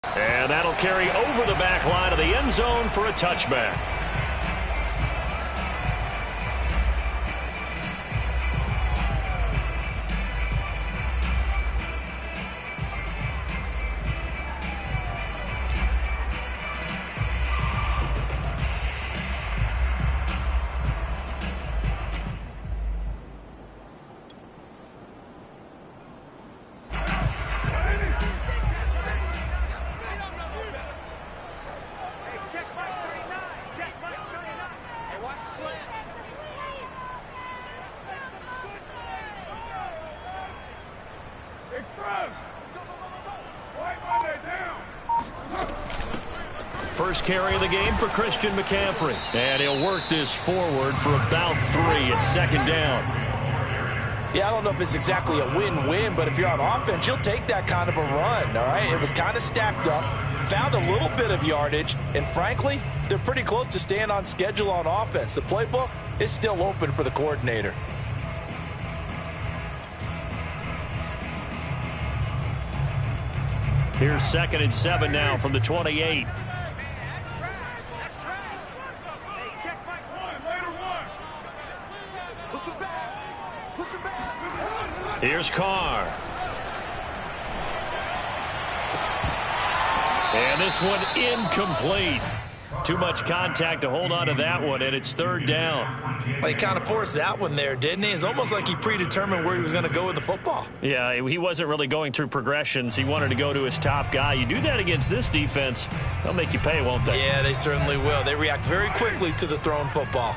And that'll carry over the back line of the end zone for a touchback. First carry of the game for Christian McCaffrey. And he'll work this forward for about 3 at second down. Yeah, I don't know if it's exactly a win-win, but if you're on offense, you'll take that kind of a run, all right? It was kind of stacked up, found a little bit of yardage, and frankly, they're pretty close to staying on schedule on offense. The playbook is still open for the coordinator. Here's 2nd and 7 now from the 28. Here's Carr. And this one incomplete. Too much contact to hold on to that one, and it's 3rd down. Well, he kind of forced that one there, didn't he? It's almost like he predetermined where he was going to go with the football. Yeah, he wasn't really going through progressions. He wanted to go to his top guy. You do that against this defense, they'll make you pay, won't they? Yeah, they certainly will. They react very quickly to the thrown football.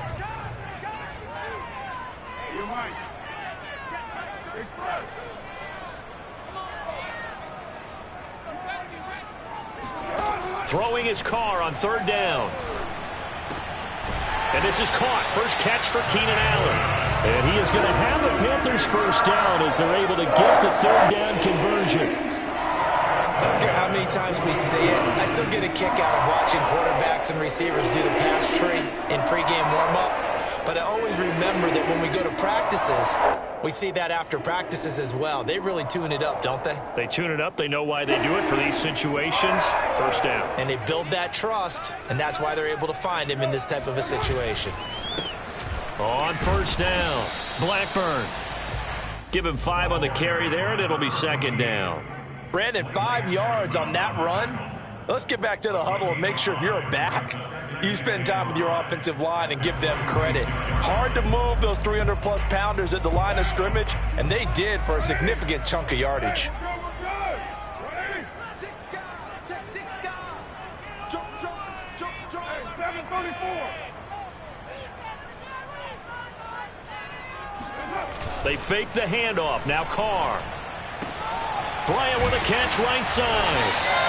Throwing his Carr on 3rd down. And this is caught. First catch for Keenan Allen. And he is going to have the Panthers first down as they're able to get the 3rd down conversion. I don't care how many times we see it. I still get a kick out of watching quarterbacks and receivers do the pass tree in pregame warm-up. But I always remember that when we go to practices, we see that after practices as well. They really tune it up, don't they? They tune it up. They know why they do it for these situations. First down. And they build that trust, and that's why they're able to find him in this type of a situation. On 1st down, Blackburn. Give him 5 on the carry there, and it'll be 2nd down. Brandon, 5 yards on that run. Let's get back to the huddle and make sure if you're a back, you spend time with your offensive line and give them credit. Hard to move those 300-plus pounders at the line of scrimmage, and they did for a significant chunk of yardage. They fake the handoff. Now Carr. Bryant with a catch right side.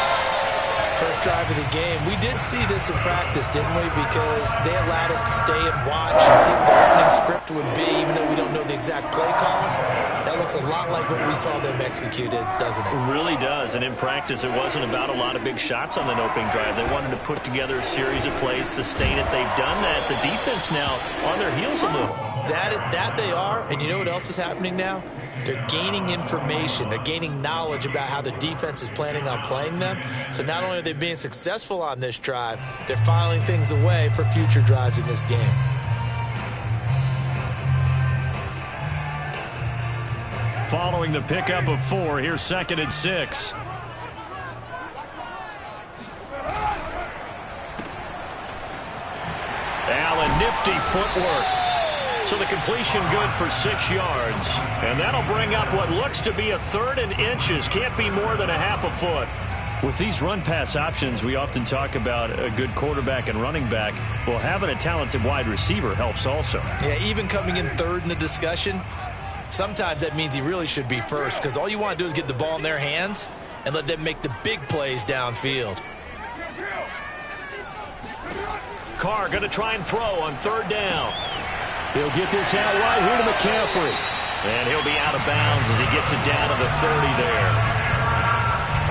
First drive of the game. We did see this in practice, didn't we? Because they allowed us to stay and watch and see what the opening script would be, even though we don't know the exact play calls. That looks a lot like what we saw them execute, doesn't it? It really does. And in practice, it wasn't about a lot of big shots on the opening drive. They wanted to put together a series of plays, sustain it. They've done that. The defense now on their heels a little. That they are, and you know what else is happening now? They're gaining information. They're gaining knowledge about how the defense is planning on playing them. So not only are they being successful on this drive, they're filing things away for future drives in this game. Following the pickup of 4, here's 2nd and 6. Allen, nifty footwork. So the completion good for 6 yards. And that'll bring up what looks to be a 3rd and inches. Can't be more than a half a foot. With these run-pass options, we often talk about a good quarterback and running back. Well, having a talented wide receiver helps also. Yeah, even coming in 3rd in the discussion, sometimes that means he really should be first, because all you want to do is get the ball in their hands and let them make the big plays downfield. Carr going to try and throw on 3rd down. He'll get this out wide here to McCaffrey. And he'll be out of bounds as he gets it down to the 30 there.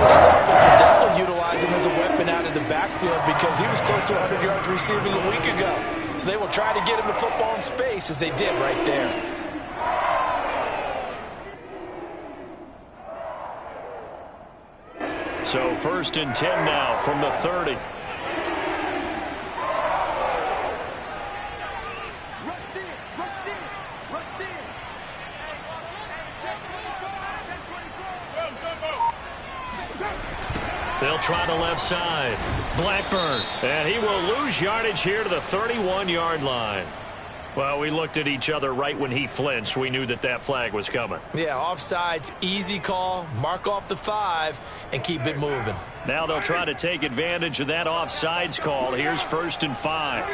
This offense will definitely utilize him as a weapon out of the backfield because he was close to 100 yards receiving a week ago. So they will try to get him the football in space as they did right there. So 1st and 10 now from the 30. They'll try the left side. Blackburn. And he will lose yardage here to the 31-yard line. Well, we looked at each other right when he flinched. We knew that that flag was coming. Yeah, offsides, easy call. Mark off the 5 and keep it moving. Now they'll try to take advantage of that offsides call. Here's 1st and 5.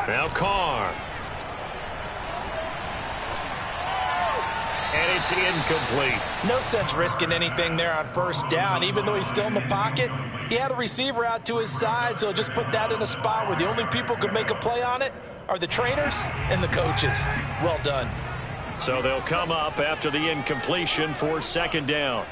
Now Carr. And it's incomplete. No sense risking anything there on 1st down. Even though he's still in the pocket, he had a receiver out to his side, so just put that in a spot where the only people who could make a play on it are the trainers and the coaches. Well done. So they'll come up after the incompletion for 2nd down.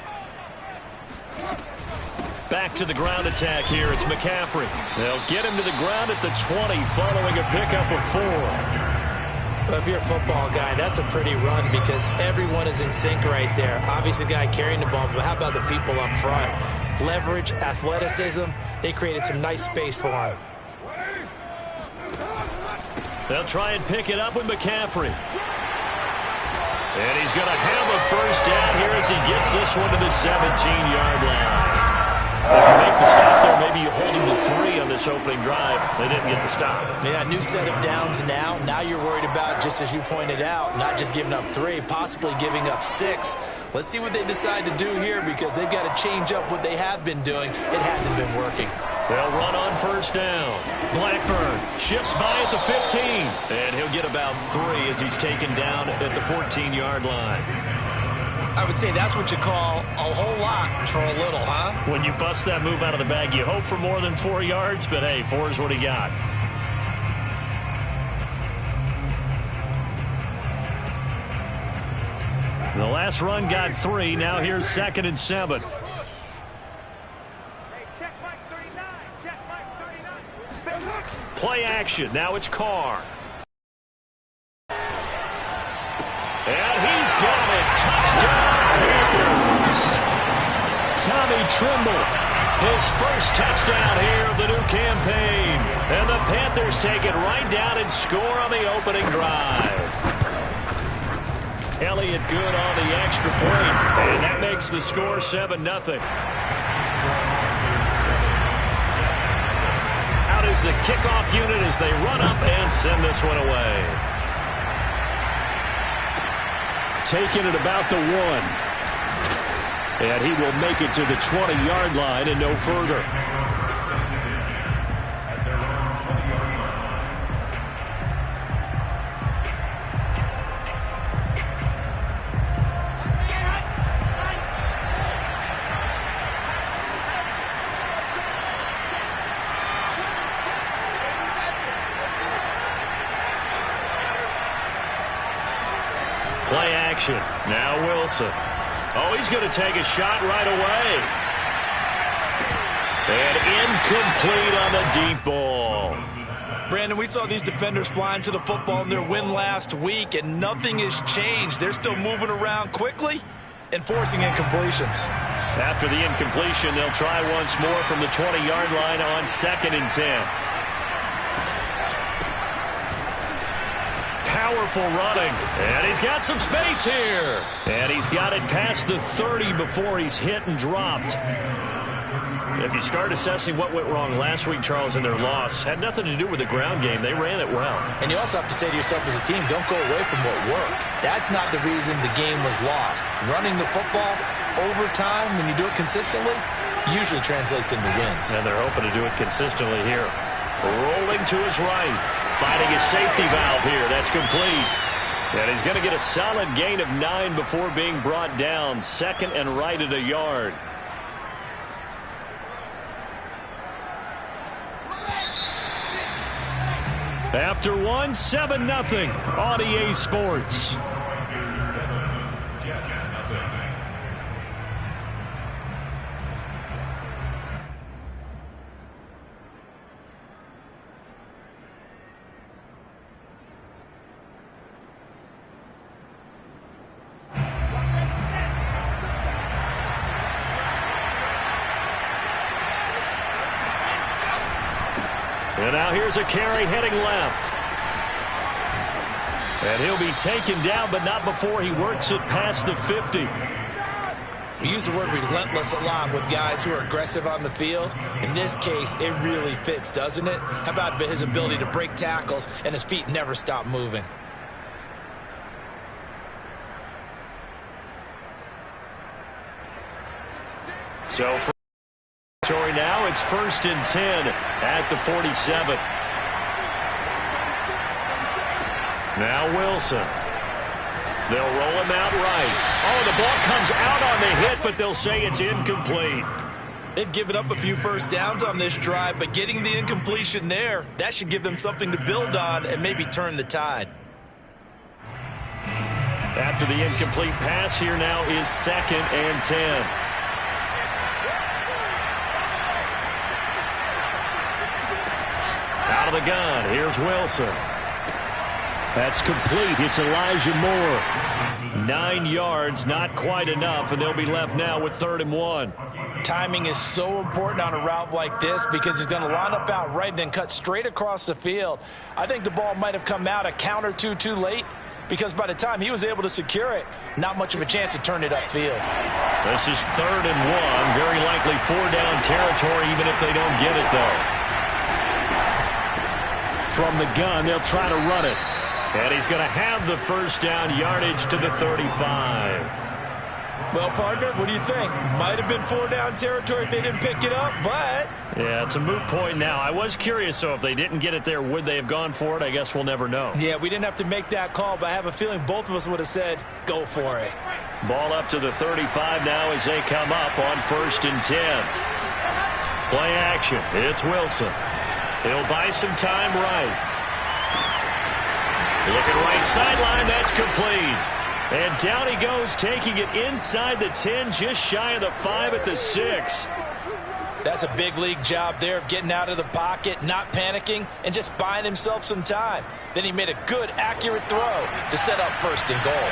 Back to the ground attack here. It's McCaffrey. They'll get him to the ground at the 20 following a pickup of 4. Well, if you're a football guy, that's a pretty run because everyone is in sync right there. Obviously, the guy carrying the ball, but how about the people up front? Leverage, athleticism, they created some nice space for him. They'll try and pick it up with McCaffrey. And he's going to have a 1st down here as he gets this one to the 17-yard line. If you make the stop there, maybe you hold him to 3 on this opening drive. They didn't get the stop. Yeah, new set of downs now. Now you're worried about, just as you pointed out, not just giving up 3, possibly giving up 6. Let's see what they decide to do here because they've got to change up what they have been doing. It hasn't been working. They'll run on 1st down. Blackburn shifts by at the 15. And he'll get about 3 as he's taken down at the 14-yard line. I would say that's what you call a whole lot for a little, huh? When you bust that move out of the bag, you hope for more than 4 yards, but hey, 4 is what he got. The last run got 3. Now here's 2nd and 7. Play action. Now it's Carr. And he's got it. Touchdown, Panthers. Tommy Tremble, his first touchdown here of the new campaign. And the Panthers take it right down and score on the opening drive. Elliott good on the extra point, and that makes the score 7-0. Out is the kickoff unit as they run up and send this one away. Taking it about the 1. And he will make it to the 20-yard line and no further. Play action. Now Wilson. Oh, he's going to take a shot right away. And incomplete on the deep ball. Brandon, we saw these defenders flying to the football in their win last week, and nothing has changed. They're still moving around quickly and forcing incompletions. After the incompletion, they'll try once more from the 20-yard line on 2nd and 10. Powerful running, and he's got some space here. And he's got it past the 30 before he's hit and dropped. If you start assessing what went wrong last week, Charles, in their loss, had nothing to do with the ground game. They ran it well. And you also have to say to yourself as a team, don't go away from what worked. That's not the reason the game was lost. Running the football over time, when you do it consistently, usually translates into wins. And they're hoping to do it consistently here. Rolling to his right. Finding his safety valve here. That's complete. And he's going to get a solid gain of 9 before being brought down. 2nd and right at a yard. After 1, 7-0 on EA Sports. And now here's a carry heading left. And he'll be taken down, but not before he works it past the 50. We use the word relentless a lot with guys who are aggressive on the field. In this case, it really fits, doesn't it? How about his ability to break tackles and his feet never stop moving? So for now, it's 1st and 10 at the 47. Now Wilson. They'll roll him out right. Oh, the ball comes out on the hit, but they'll say it's incomplete. They've given up a few first downs on this drive, but getting the incompletion there, that should give them something to build on and maybe turn the tide. After the incomplete pass, here now is 2nd and 10. Out of the gun, here's Wilson. That's complete. It's Elijah Moore. 9 yards, not quite enough, and they'll be left now with 3rd and 1. Timing is so important on a route like this because he's going to line up out right and then cut straight across the field. I think the ball might have come out a count or two too late because by the time he was able to secure it, not much of a chance to turn it upfield. This is 3rd and 1. Very likely 4-down territory even if they don't get it, though. From the gun, they'll try to run it. And he's going to have the 1st down, yardage to the 35. Well, partner, what do you think? Might have been 4-down territory if they didn't pick it up, but... Yeah, it's a moot point now. I was curious, so if they didn't get it there, would they have gone for it? I guess we'll never know. Yeah, we didn't have to make that call, but I have a feeling both of us would have said, go for it. Ball up to the 35 now as they come up on 1st and 10. Play action. It's Wilson. He'll buy some time right. Looking right sideline, that's complete. And down he goes, taking it inside the 10, just shy of the 5 at the 6. That's a big league job there of getting out of the pocket, not panicking, and just buying himself some time. Then he made a good, accurate throw to set up 1st and goal.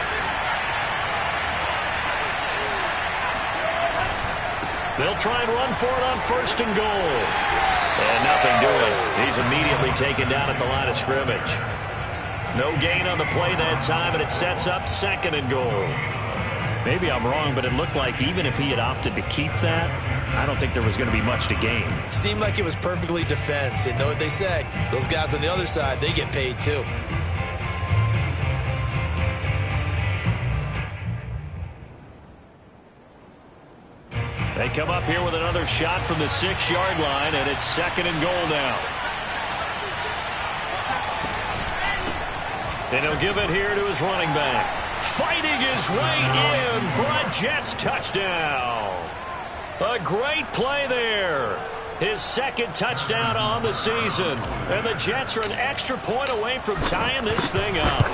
They'll try and run for it on 1st and goal. And nothing doing. He's immediately taken down at the line of scrimmage. No gain on the play that time, and it sets up 2nd and goal. Maybe I'm wrong, but it looked like even if he had opted to keep that, I don't think there was going to be much to gain. Seemed like it was perfectly defense. You know what they say? Those guys on the other side, they get paid too. They come up here with another shot from the 6-yard line, and it's 2nd and goal now. And he'll give it here to his running back. Fighting his way in for a Jets touchdown. A great play there. His 2nd touchdown on the season. And the Jets are an extra point away from tying this thing up.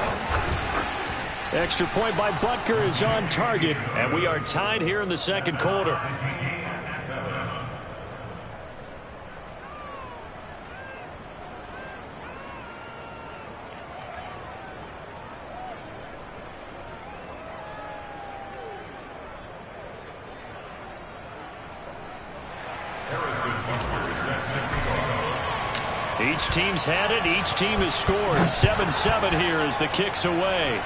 Extra point by Butker is on target, and we are tied here in the 2nd quarter. Each team's had it. Each team has scored. 7-7 here as the kick's away.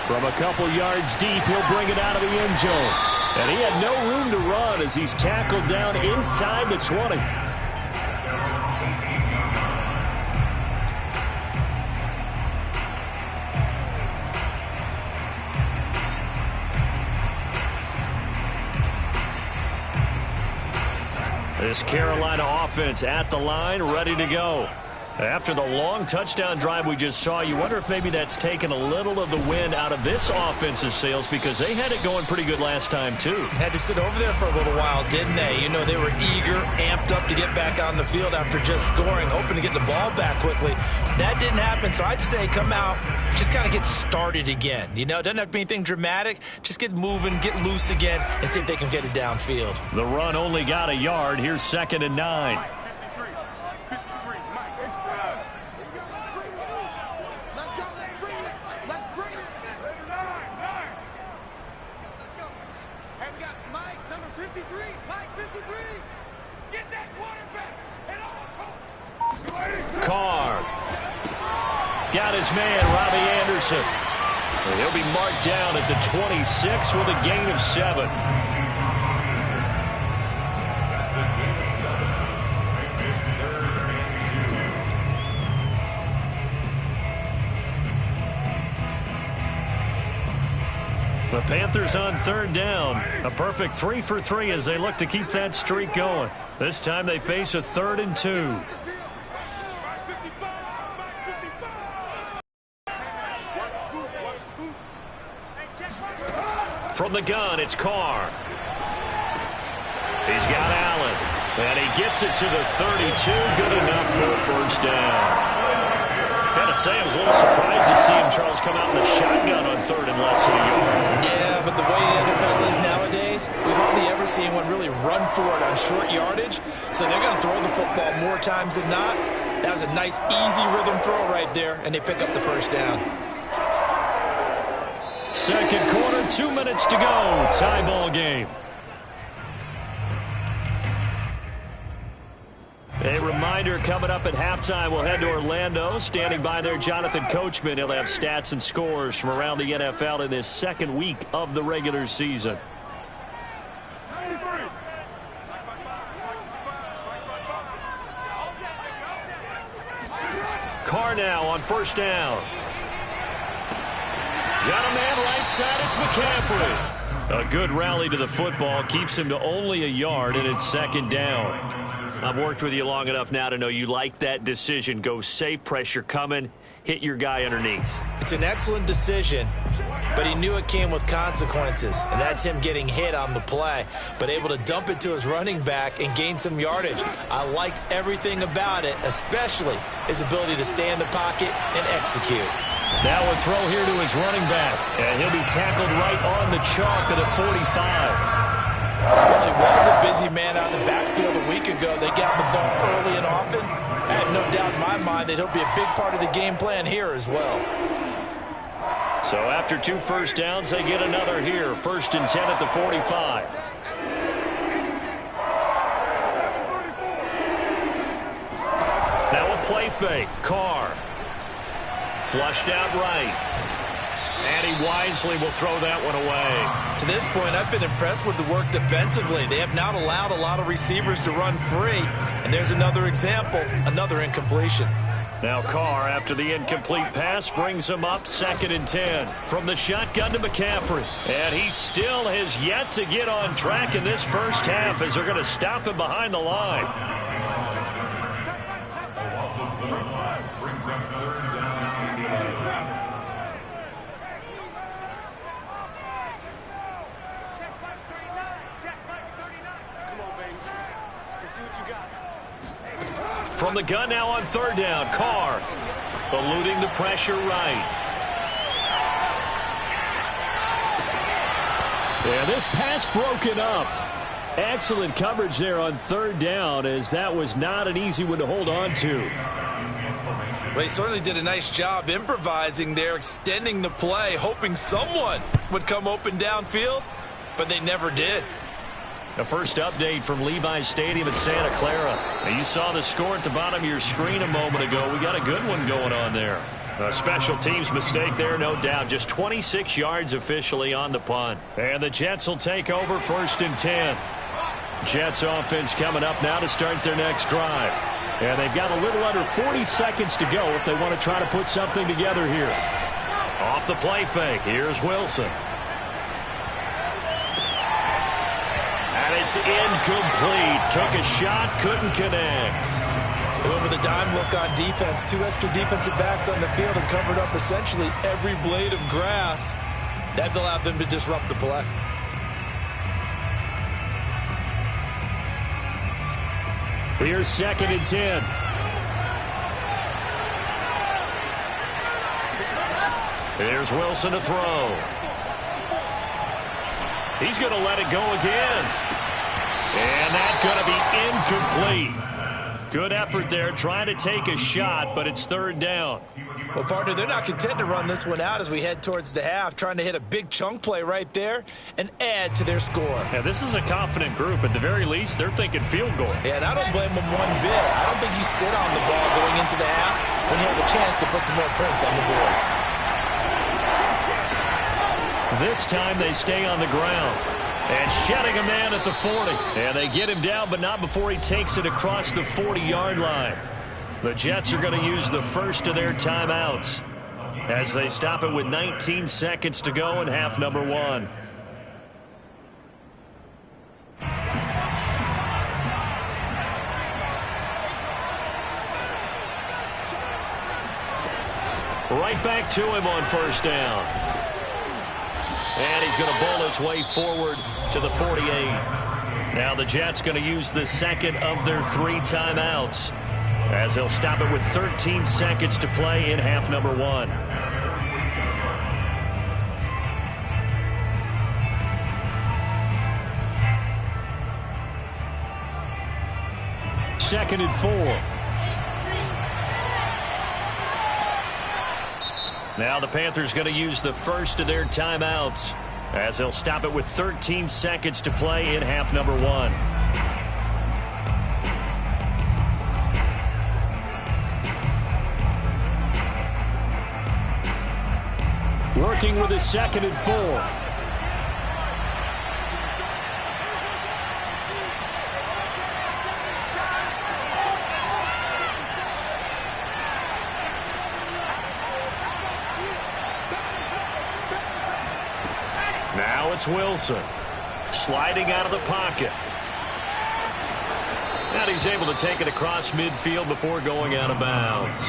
From a couple yards deep, he'll bring it out of the end zone. And he had no room to run as he's tackled down inside the 20. This Carolina offense at the line, ready to go. After the long touchdown drive we just saw, you wonder if maybe that's taken a little of the wind out of this offensive sails because they had it going pretty good last time, too. Had to sit over there for a little while, didn't they? You know, they were eager, amped up to get back on the field after just scoring, hoping to get the ball back quickly. That didn't happen, so I'd say come out, just kind of get started again. You know, it doesn't have to be anything dramatic. Just get moving, get loose again, and see if they can get it downfield. The run only got a yard. Here's 2nd and 9. Mike 53. Get that got his man, Robbie Anderson. And he'll be marked down at the 26 with a gain of 7. The Panthers on 3rd down. A perfect 3 for 3 as they look to keep that streak going. This time they face a 3rd and 2. From the gun, it's Carr. He's got Allen. And he gets it to the 32. Good enough for a first down. Gotta say, I was a little surprised to see him, Charles, come out in the shotgun on 3rd and less than a yard. Yeah, but the way the NFL is nowadays, we hardly ever see anyone really run for it on short yardage. So they're going to throw the football more times than not. That was a nice, easy rhythm throw right there, and they pick up the first down. Second quarter, 2 minutes to go. Tie ball game. A reminder, coming up at halftime, we'll head to Orlando. Standing by there, Jonathan Coachman. He'll have stats and scores from around the NFL in this second week of the regular season. Carr now on first down. Got a man right side, it's McCaffrey. A good rally to the football, keeps him to only a yard, and it's second down. I've worked with you long enough now to know you like that decision. Go safe, pressure coming, hit your guy underneath. It's an excellent decision, but he knew it came with consequences, and that's him getting hit on the play, but able to dump it to his running back and gain some yardage. I liked everything about it, especially his ability to stay in the pocket and execute. Now a throw here to his running back, and he'll be tackled right on the chalk at the 45. Well, he was a busy man out of the backfield a week ago. They got the ball early and often. I have no doubt in my mind that he'll be a big part of the game plan here as well. So after 2 first downs, they get another here. 1st and 10 at the 45. Now a play fake. Carr. Flushed out right. And he wisely will throw that one away. To this point, I've been impressed with the work defensively. They have not allowed a lot of receivers to run free. And there's another example, another incompletion. Now Carr, after the incomplete pass, brings him up 2nd and 10. From the shotgun to McCaffrey. And he still has yet to get on track in this first half as they're going to stop him behind the line. From the gun now on 3rd down, Carr eluding the pressure right. And this pass broken up. Excellent coverage there on 3rd down, as that was not an easy one to hold on to. Well, he certainly did a nice job improvising there, extending the play, hoping someone would come open downfield, but they never did. The first update from Levi's Stadium at Santa Clara. Now, you saw the score at the bottom of your screen a moment ago. We got a good one going on there. A special teams mistake there, no doubt. Just 26 yards officially on the punt. And the Jets will take over 1st and 10. Jets offense coming up now to start their next drive. And they've got a little under 40 seconds to go if they want to try to put something together here. Off the play fake, here's Wilson. And it's incomplete. Took a shot, couldn't connect. They went with a dime look on defense. 2 extra defensive backs on the field and covered up essentially every blade of grass. That allowed them to disrupt the play. Here's 2nd and 10. Here's Wilson to throw. He's going to let it go again. And that's going to be incomplete. Good effort there, trying to take a shot, but it's 3rd down. Well, partner, they're not content to run this one out as we head towards the half, trying to hit a big chunk play right there and add to their score. Yeah, this is a confident group. At the very least, they're thinking field goal. Yeah, and I don't blame them one bit. I don't think you sit on the ball going into the half when you have a chance to put some more points on the board. This time they stay on the ground. And shedding a man at the 40. And they get him down, but not before he takes it across the 40-yard line. The Jets are going to use the first of their timeouts as they stop it with 19 seconds to go in half number 1. Right back to him on first down. And he's going to bowl his way forward to the 48. Now the Jets going to use the second of their 3 timeouts as they'll stop it with 13 seconds to play in half number 1. Second and 4. Now the Panthers going to use the first of their timeouts as they'll stop it with 13 seconds to play in half number 1. Working with a second and 4. Now it's Wilson sliding out of the pocket. And he's able to take it across midfield before going out of bounds.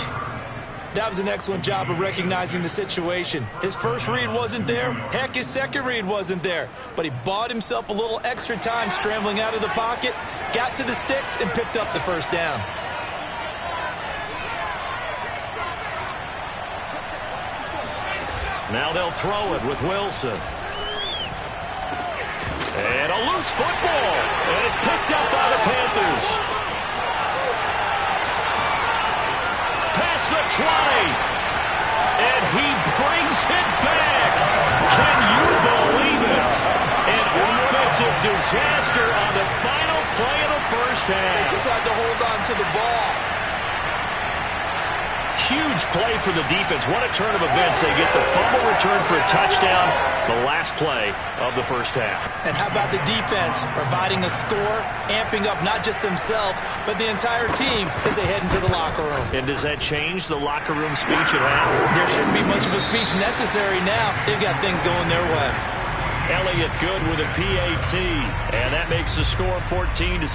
That was an excellent job of recognizing the situation. His first read wasn't there. Heck, his second read wasn't there. But he bought himself a little extra time scrambling out of the pocket, got to the sticks, and picked up the first down. Now they'll throw it with Wilson. And a loose football. And it's picked up by the Panthers. Past the 20. And he brings it back. Can you believe it? An offensive disaster on the final play of the first half. They just had to hold on to the ball. Huge play for the defense. What a turn of events. They get the fumble return for a touchdown, the last play of the first half. And how about the defense providing a score, amping up not just themselves, but the entire team as they head into the locker room. And does that change the locker room speech at half? There shouldn't be much of a speech necessary now. They've got things going their way. Elliott good with a PAT, and that makes the score 14-7.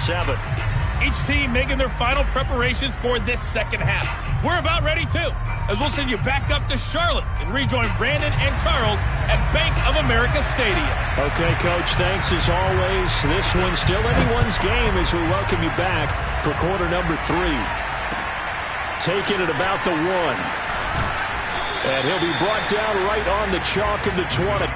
Each team making their final preparations for this second half. We're about ready, too, as we'll send you back up to Charlotte and rejoin Brandon and Charles at Bank of America Stadium. Okay, Coach, thanks as always. This one's still anyone's game as we welcome you back for quarter number 3. Taking it about the 1. And he'll be brought down right on the chalk of the 20.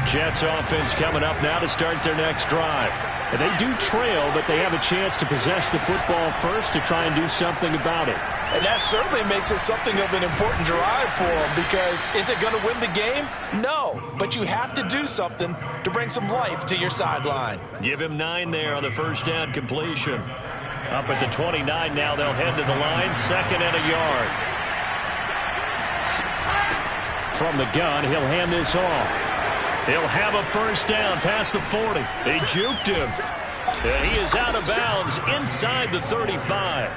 Jets offense coming up now to start their next drive. And they do trail, but they have a chance to possess the football first to try and do something about it. And that certainly makes it something of an important drive for them, because is it going to win the game? No, but you have to do something to bring some life to your sideline. Give him 9 there on the first down completion. Up at the 29 now, they'll head to the line, 2nd and a yard. From the gun, he'll hand this off. He'll have a first down past the 40. They juked him. And he is out of bounds inside the 35.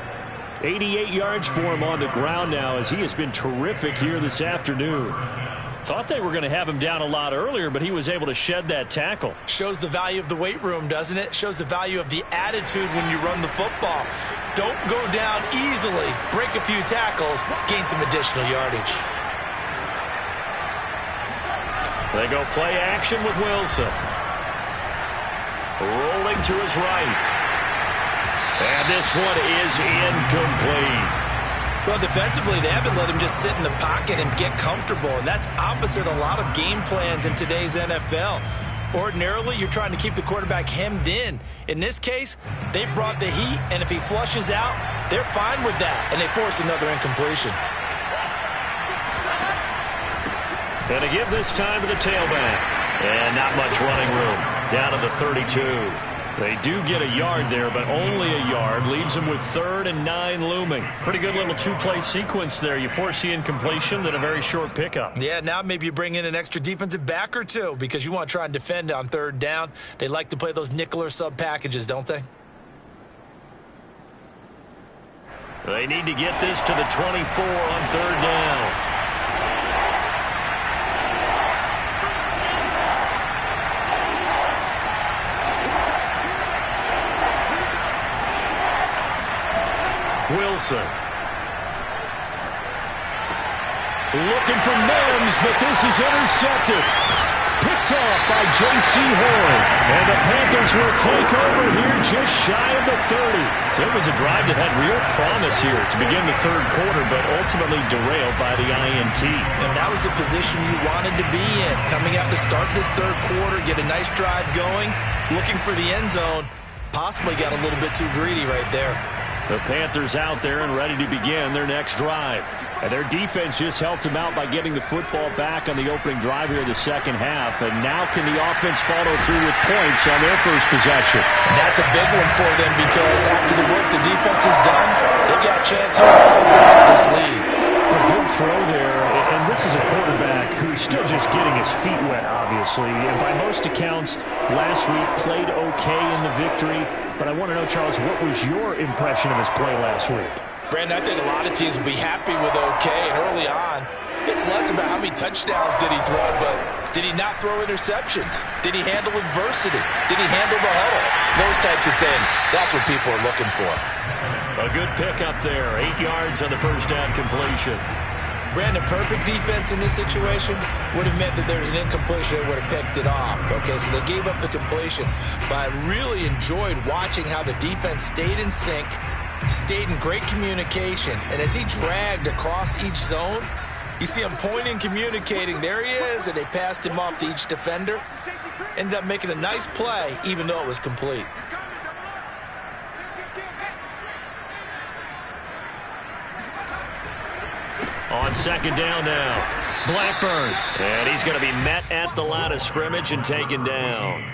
88 yards for him on the ground now, as he has been terrific here this afternoon. Thought they were going to have him down a lot earlier, but he was able to shed that tackle. Shows the value of the weight room, doesn't it? Shows the value of the attitude when you run the football. Don't go down easily. Break a few tackles. Gain some additional yardage. They go play action with Wilson. Rolling to his right. And this one is incomplete. Well, defensively, they haven't let him just sit in the pocket and get comfortable, and that's opposite a lot of game plans in today's NFL. Ordinarily, you're trying to keep the quarterback hemmed in. In this case, they brought the heat, and if he flushes out, they're fine with that, and they force another incompletion. Going to give this time to the tailback. And not much running room. Down to the 32. They do get a yard there, but only a yard. Leaves them with 3rd and 9 looming. Pretty good little two-play sequence there. You force the incompletion, then a very short pickup. Yeah, now maybe you bring in an extra defensive back or two because you want to try and defend on 3rd down. They like to play those nickel or sub packages, don't they? They need to get this to the 24 on 3rd down. Wilson. Looking for Mims, but this is intercepted. Picked off by J.C. Horn. And the Panthers will take over here just shy of the 30. So it was a drive that had real promise here to begin the 3rd quarter, but ultimately derailed by the INT. And that was the position you wanted to be in. Coming out to start this 3rd quarter, get a nice drive going, looking for the end zone. Possibly got a little bit too greedy right there. The Panthers out there and ready to begin their next drive. And their defense just helped them out by getting the football back on the opening drive here in the 2nd half. And now can the offense follow through with points on their first possession? And that's a big one for them because after the work the defense has done, they've got a chance here to open up this lead. A good throw there. And this is a quarterback who's still just getting his feet wet, obviously. And by most accounts, last week played okay in the victory. But I want to know, Charles, what was your impression of his play last week? Brandon, I think a lot of teams will be happy with okay. And early on, it's less about how many touchdowns did he throw, but did he not throw interceptions? Did he handle adversity? Did he handle the huddle? Those types of things. That's what people are looking for. A good pickup there. 8 yards on the first down completion. Brandon, perfect defense in this situation would have meant that there's an incompletion that would have picked it off. Okay, so they gave up the completion. But I really enjoyed watching how the defense stayed in sync, stayed in great communication. And as he dragged across each zone, you see him pointing, communicating. There he is, and they passed him off to each defender. Ended up making a nice play, even though it was complete. On 2nd down now, Blackburn. And he's going to be met at the line of scrimmage and taken down.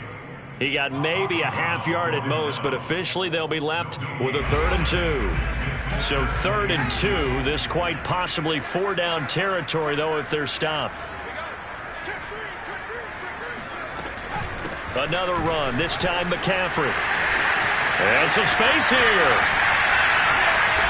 He got maybe a half yard at most, but officially they'll be left with a 3rd and 2. So 3rd and 2, this quite possibly 4-down territory, though, if they're stopped. Another run, this time McCaffrey. And some space here.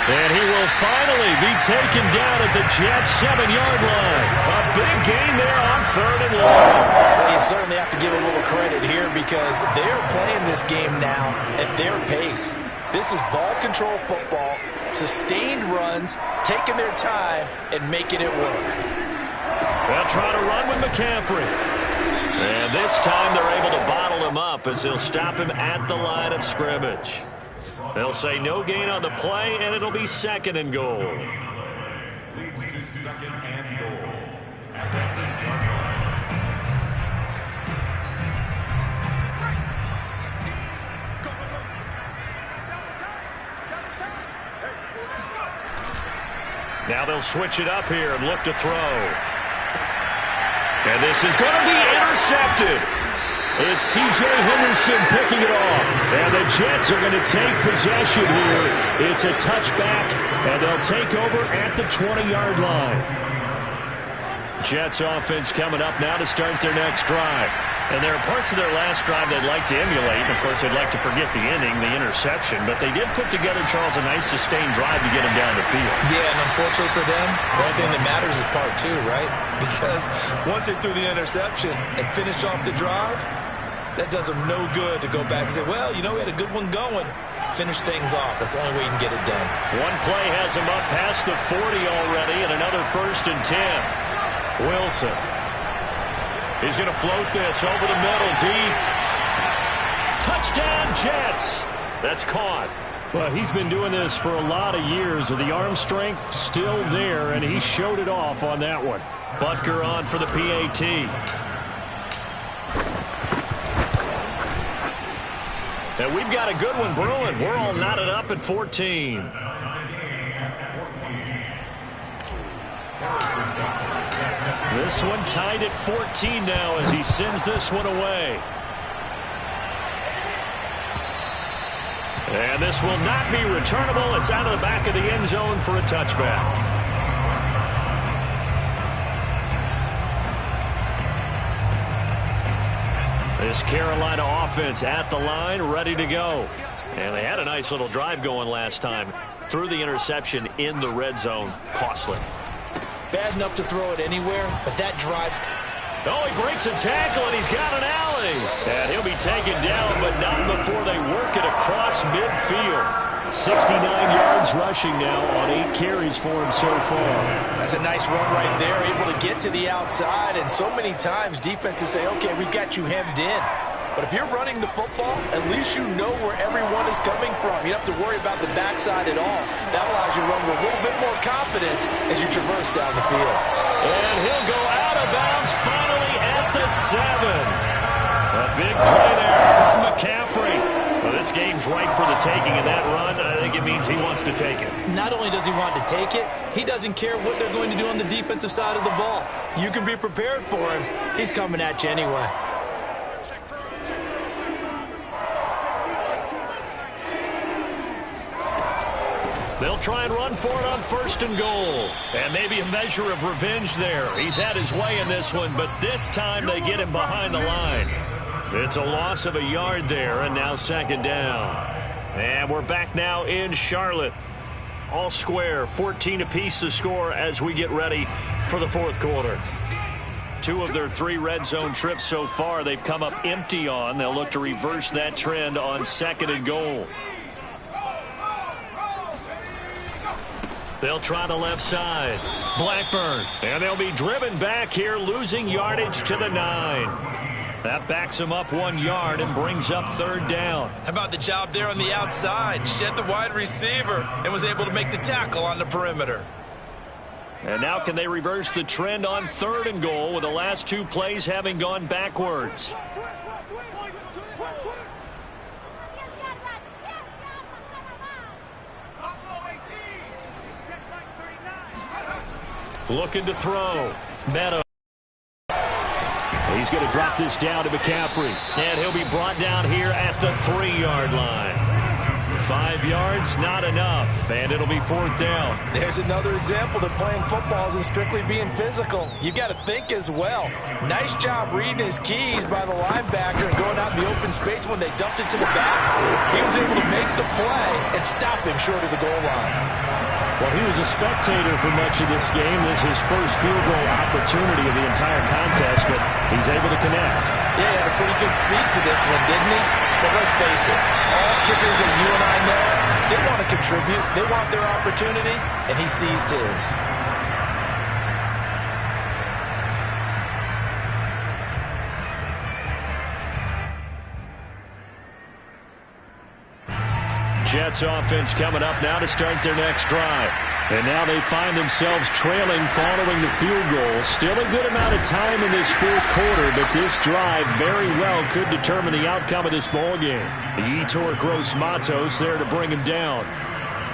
And he will finally be taken down at the Jets' 7-yard line. A big gain there on 3rd and long. Well, you certainly have to give a little credit here because they're playing this game now at their pace. This is ball control football, sustained runs, taking their time, and making it work. They'll try to run with McCaffrey. And this time they're able to bottle him up as they'll stop him at the line of scrimmage. They'll say no gain on the play, and it'll be 2nd and goal. Leads to 2nd and goal. Now they'll switch it up here and look to throw. And this is going to be intercepted. It's C.J. Henderson picking it off. And the Jets are going to take possession here. It's a touchback, and they'll take over at the 20-yard line. Jets offense coming up now to start their next drive. And there are parts of their last drive they'd like to emulate. And, of course, they'd like to forget the inning, the interception. But they did put together, Charles, a nice sustained drive to get them down the field. Yeah, and unfortunately for them, the only thing that matters is part 2, right? Because once they threw the interception and finished off the drive, that does them no good to go back and say, well, you know, we had a good one going. Finish things off. That's the only way you can get it done. One play has him up past the 40 already, and another 1st and 10. Wilson. He's going to float this over the middle, deep. Touchdown, Jets. That's caught. Well, he's been doing this for a lot of years. The arm strength still there, and he showed it off on that one. Butker on for the PAT. And we've got a good one brewing. We're all knotted up at 14. This one tied at 14 now as he sends this one away. And this will not be returnable. It's out of the back of the end zone for a touchback. This Carolina offense at the line, ready to go. And they had a nice little drive going last time. Threw the interception in the red zone. Costly. Bad enough to throw it anywhere, but that drive's... Oh, he breaks a tackle, and he's got an alley. And he'll be taken down, but not before they work it across midfield. 69 yards rushing now on 8 carries for him so far. That's a nice run right there, able to get to the outside. And so many times defenses say, okay, we got you hemmed in. But if you're running the football, at least you know where everyone is coming from. You don't have to worry about the backside at all. That allows you to run with a little bit more confidence as you traverse down the field. And he'll go out of bounds finally at the 7. A big play there from McCaffrey. Well, this game's ripe for the taking in that run. I think it means he wants to take it. Not only does he want to take it, he doesn't care what they're going to do on the defensive side of the ball. You can be prepared for him. He's coming at you anyway. They'll try and run for it on 1st and goal. And maybe a measure of revenge there. He's had his way in this one, but this time they get him behind the line. It's a loss of a yard there, and now 2nd down. And we're back now in Charlotte. All square, 14 apiece to score as we get ready for the 4th quarter. 2 of their 3 red zone trips so far they've come up empty on. They'll look to reverse that trend on 2nd and goal. They'll try the left side. Blackburn. And they'll be driven back here, losing yardage to the 9. That backs him up 1 yard and brings up 3rd down. How about the job there on the outside? Shed the wide receiver and was able to make the tackle on the perimeter. And now can they reverse the trend on 3rd and goal with the last 2 plays having gone backwards? Looking to throw. Meadows. He's going to drop this down to McCaffrey. And he'll be brought down here at the 3-yard line. 5 yards, not enough. And it'll be 4th down. There's another example that playing football isn't strictly being physical. You got to think as well. Nice job reading his keys by the linebacker and going out in the open space when they dumped it to the back. He was able to make the play and stop him short of the goal line. Well, he was a spectator for much of this game. This is his first field goal opportunity of the entire contest, but he's able to connect. Yeah, he had a pretty good seat to this one, didn't he? But let's face it, all kickers that you and I know, they want to contribute. They want their opportunity, and he seized his. Jets offense coming up now to start their next drive. And now they find themselves trailing following the field goal. Still a good amount of time in this 4th quarter, but this drive very well could determine the outcome of this ballgame. Yetur Gross-Matos there to bring him down.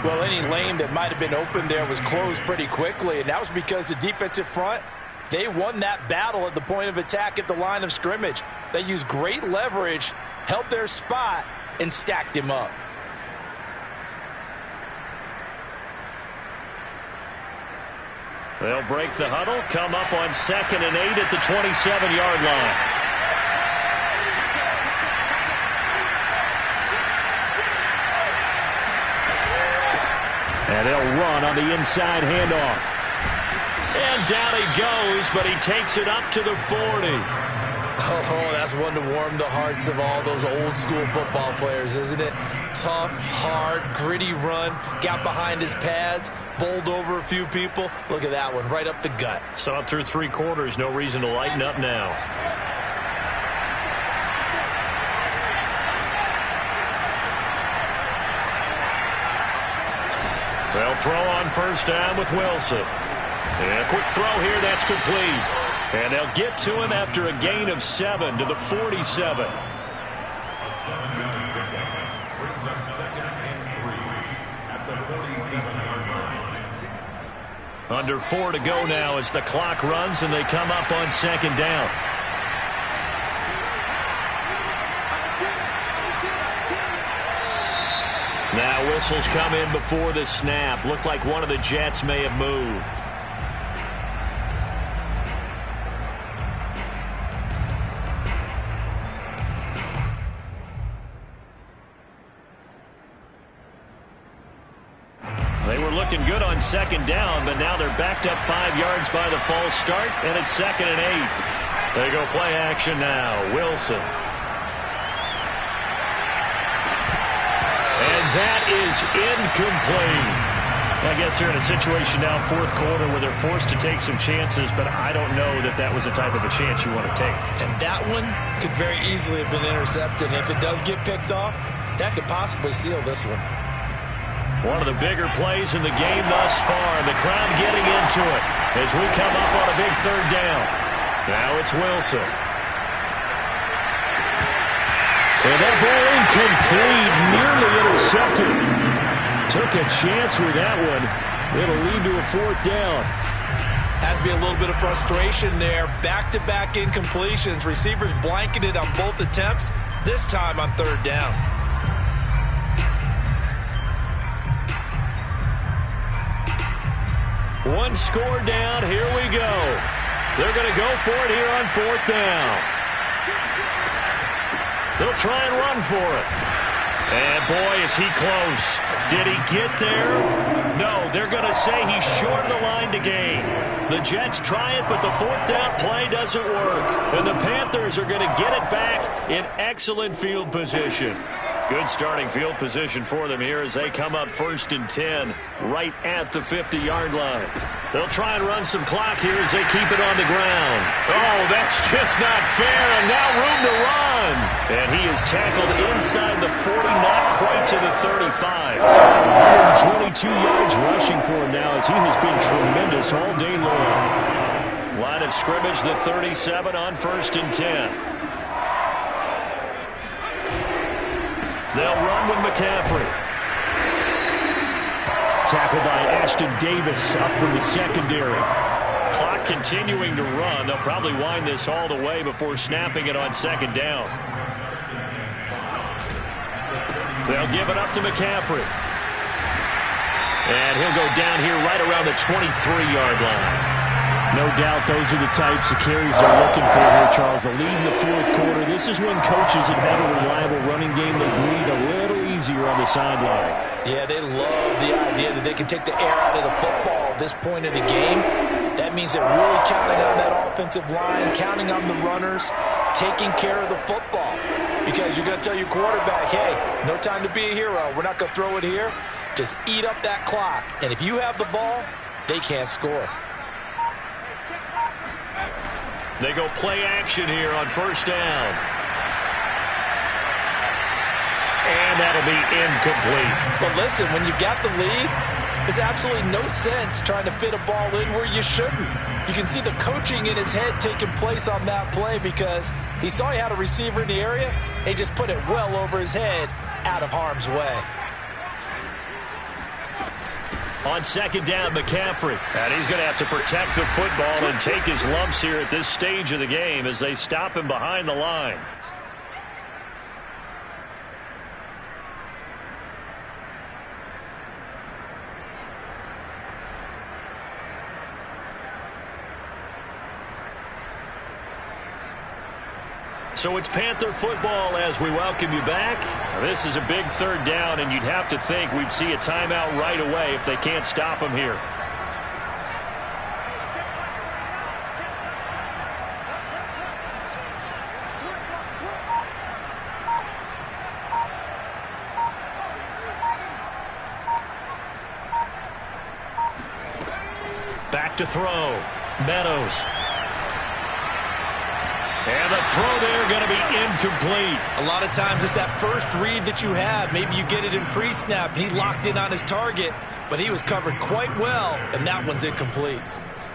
Well, any lane that might have been open there was closed pretty quickly, and that was because the defensive front, they won that battle at the point of attack at the line of scrimmage. They used great leverage, held their spot, and stacked him up. They'll break the huddle, come up on 2nd and 8 at the 27-yard line. And they'll run on the inside handoff. And down he goes, but he takes it up to the 40. Oh, that's one to warm the hearts of all those old school football players, isn't it? Tough, hard, gritty run, got behind his pads, bowled over a few people. Look at that one, right up the gut. So up through 3 quarters, no reason to lighten up now. They'll throw on first down with Wilson. And a quick throw here, that's complete. And they'll get to him after a gain of 7 to the 47. A 7-yard pickup brings up 2nd and 3 at the 47-yard line. Under 4 to go now as the clock runs and they come up on 2nd down. Now whistles come in before the snap. Looked like one of the Jets may have moved. They were looking good on 2nd down, but now they're backed up 5 yards by the false start, and it's 2nd and 8. They go play action now. Wilson. And that is incomplete. I guess they're in a situation now, 4th quarter, where they're forced to take some chances, but I don't know that that was the type of a chance you want to take. And that one could very easily have been intercepted. And if it does get picked off, that could possibly seal this one. One of the bigger plays in the game thus far. The crowd getting into it as we come up on a big 3rd down. Now it's Wilson. And that ball incomplete, nearly intercepted. Took a chance with that one. It'll lead to a 4th down. Has to be a little bit of frustration there. Back-to-back incompletions. Receivers blanketed on both attempts, this time on 3rd down. One score down. Here we go. They're going to go for it here on 4th down. They'll try and run for it. And boy, is he close. Did he get there? No, they're going to say he's short of the line to gain. The Jets try it, but the 4th down play doesn't work. And the Panthers are going to get it back in excellent field position. Good starting field position for them here as they come up 1st and 10 right at the 50-yard line. They'll try and run some clock here as they keep it on the ground. Oh, that's just not fair, and now room to run. And he is tackled inside the 40, not quite to the 35. 122 yards rushing for him now as he has been tremendous all day long. Line of scrimmage, the 37 on 1st and 10. They'll run with McCaffrey. Tackled by Ashton Davis up from the secondary. Clock continuing to run. They'll probably wind this all the way before snapping it on 2nd down. They'll give it up to McCaffrey. And he'll go down here right around the 23-yard line. No doubt those are the types of carries they're looking for here, Charles. The lead in the 4th quarter. This is when coaches that have a reliable running game, they breathe a little easier on the sideline. Yeah, they love the idea that they can take the air out of the football at this point of the game. That means they're really counting on that offensive line, counting on the runners, taking care of the football. Because you're going to tell your quarterback, hey, no time to be a hero. We're not going to throw it here. Just eat up that clock. And if you have the ball, they can't score. They go play action here on 1st down. And that'll be incomplete. But listen, when you got the lead, there's absolutely no sense trying to fit a ball in where you shouldn't. You can see the coaching in his head taking place on that play because he saw he had a receiver in the area. And he just put it well over his head out of harm's way. On 2nd down, McCaffrey. And he's going to have to protect the football and take his lumps here at this stage of the game as they stop him behind the line. So it's Panther football as we welcome you back. This is a big 3rd down, and you'd have to think we'd see a timeout right away if they can't stop him here. back to throw. Meadows. And the throw there going to be incomplete. A lot of times it's that first read that you have. Maybe you get it in pre-snap. He locked in on his target, but he was covered quite well, and that one's incomplete.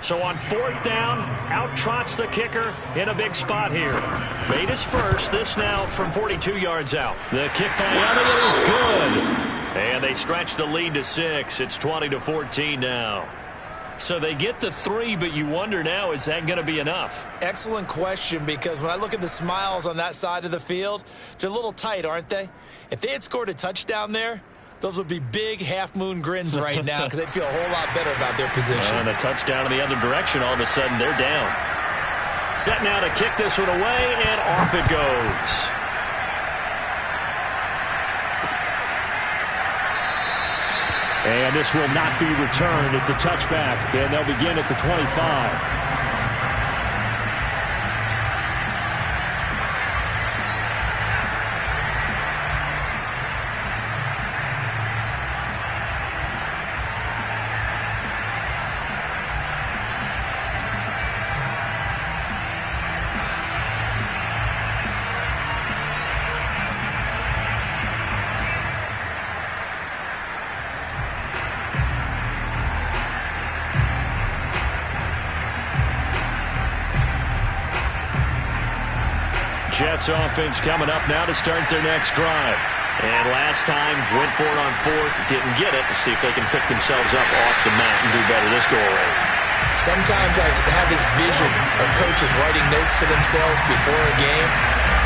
So on 4th down, out trots the kicker in a big spot here. Made his first, this now from 42 yards out. The kick by Elliott is good. And they stretch the lead to 6. It's 20-14 now. So they get the 3, but you wonder now, is that going to be enough? Excellent question, because when I look at the smiles on that side of the field, they're a little tight, aren't they? If they had scored a touchdown there, those would be big half-moon grins right now because they'd feel a whole lot better about their position. And a touchdown in the other direction, all of a sudden they're down. Set now to kick this one away, and off it goes. And this will not be returned. It's a touchback, and they'll begin at the 25. Jets offense coming up now to start their next drive. And last time, went for it on 4th, didn't get it. Let's see if they can pick themselves up off the mat and do better this go-around. Sometimes I have this vision of coaches writing notes to themselves before a game.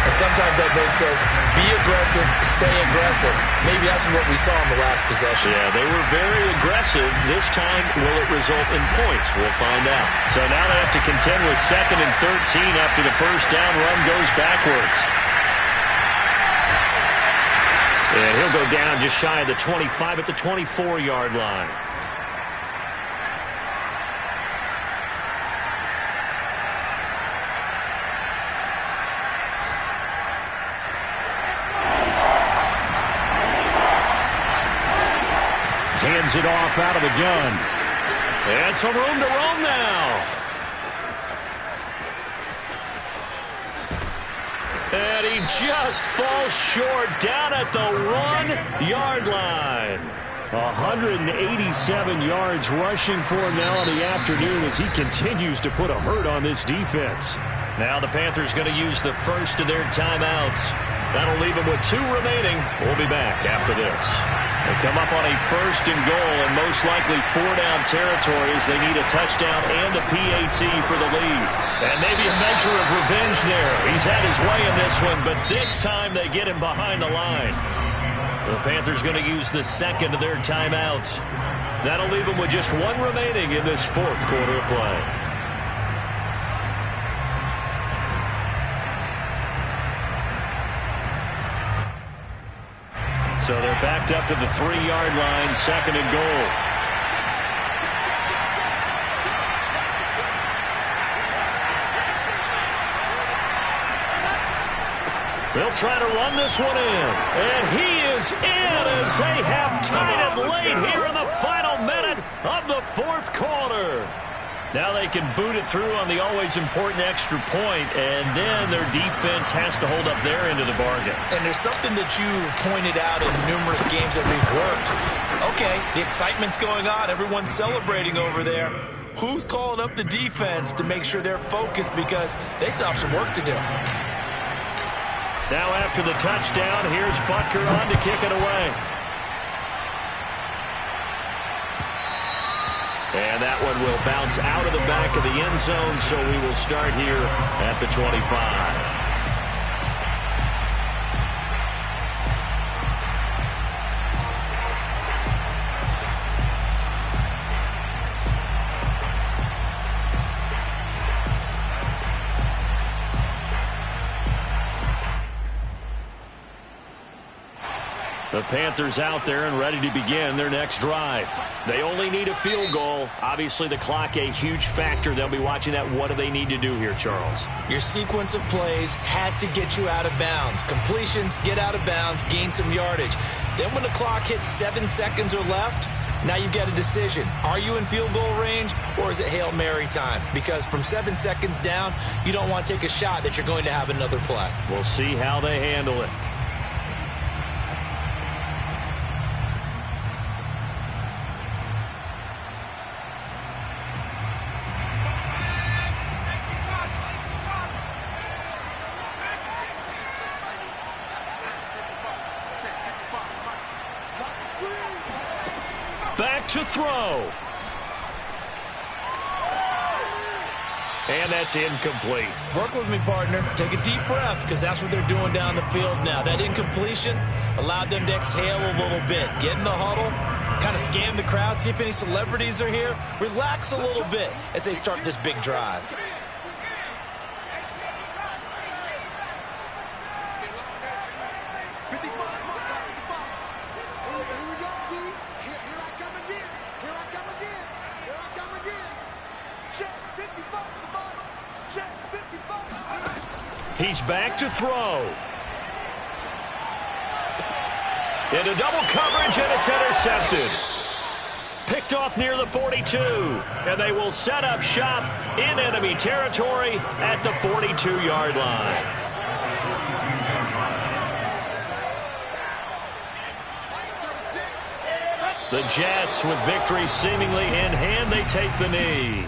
And sometimes that note says, be aggressive, stay aggressive. Maybe that's what we saw in the last possession. Yeah, they were very aggressive. This time, will it result in points? We'll find out. So now they have to contend with 2nd and 13 after the first down run goes backwards. Yeah, he'll go down just shy of the 25 at the 24-yard line. Hands it off out of the gun. And some room to roam now. And he just falls short down at the 1-yard line. 187 yards rushing for him now in the afternoon as he continues to put a hurt on this defense. Now the Panthers going to use the first of their timeouts. That'll leave them with 2 remaining. We'll be back after this. They come up on a 1st and goal, and most likely 4-down territory as they need a touchdown and a PAT for the lead. And maybe a measure of revenge there. He's had his way in this one, but this time they get him behind the line. The Panthers going to use the 2nd of their timeouts. That'll leave them with just 1 remaining in this 4th quarter of play. So they're backed up to the 3-yard line, 2nd and goal. They'll try to run this one in. And he is in as they have tied it late here in the final minute of the 4th quarter. Now they can boot it through on the always important extra point, and then their defense has to hold up their end of the bargain. And there's something that you've pointed out in numerous games that we've worked. Okay, the excitement's going on. Everyone's celebrating over there. Who's calling up the defense to make sure they're focused because they still have some work to do? Now after the touchdown, here's Butker on to kick it away. And that one will bounce out of the back of the end zone, so we will start here at the 25. The Panthers out there and ready to begin their next drive. They only need a field goal. Obviously, the clock a huge factor. They'll be watching that. What do they need to do here, Charles? Your sequence of plays has to get you out of bounds. Completions, get out of bounds, gain some yardage. Then when the clock hits 7 seconds or left, Now you've got a decision. Are you in field goal range, or is it Hail Mary time? Because from 7 seconds down, you don't want to take a shot that you're going to have another play. We'll see how they handle it. Back to throw. And that's incomplete. Work with me, partner. Take a deep breath, because that's what they're doing down the field now. That incompletion allowed them to exhale a little bit. Get in the huddle, kind of scan the crowd, see if any celebrities are here. Relax a little bit as they start this big drive. He's back to throw. Into double coverage, and it's intercepted. Picked off near the 42. And they will set up shop in enemy territory at the 42-yard line. The Jets, with victory seemingly in hand, they take the knee.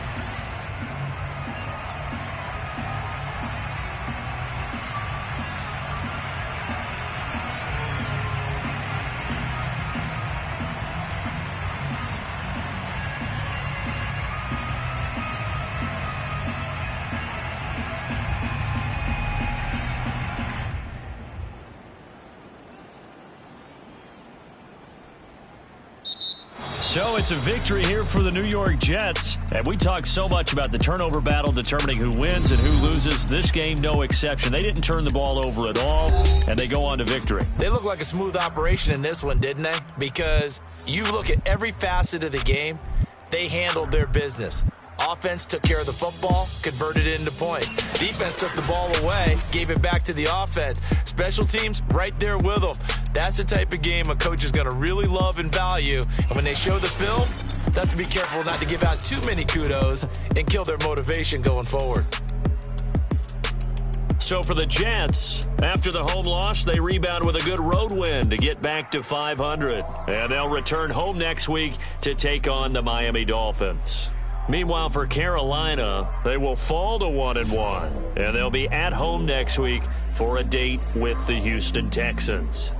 So it's a victory here for the New York Jets. And we talk so much about the turnover battle determining who wins and who loses. This game, no exception. They didn't turn the ball over at all, and they go on to victory. They look like a smooth operation in this one, didn't they? Because you look at every facet of the game, they handled their business. Offense took care of the football, converted it into points. Defense took the ball away, gave it back to the offense. Special teams, right there with them. That's the type of game a coach is going to really love and value. And when they show the film, they have to be careful not to give out too many kudos and kill their motivation going forward. So for the Jets, after the home loss, they rebound with a good road win to get back to 500. And they'll return home next week to take on the Miami Dolphins. Meanwhile, for Carolina, they will fall to 1-1, and they'll be at home next week for a date with the Houston Texans.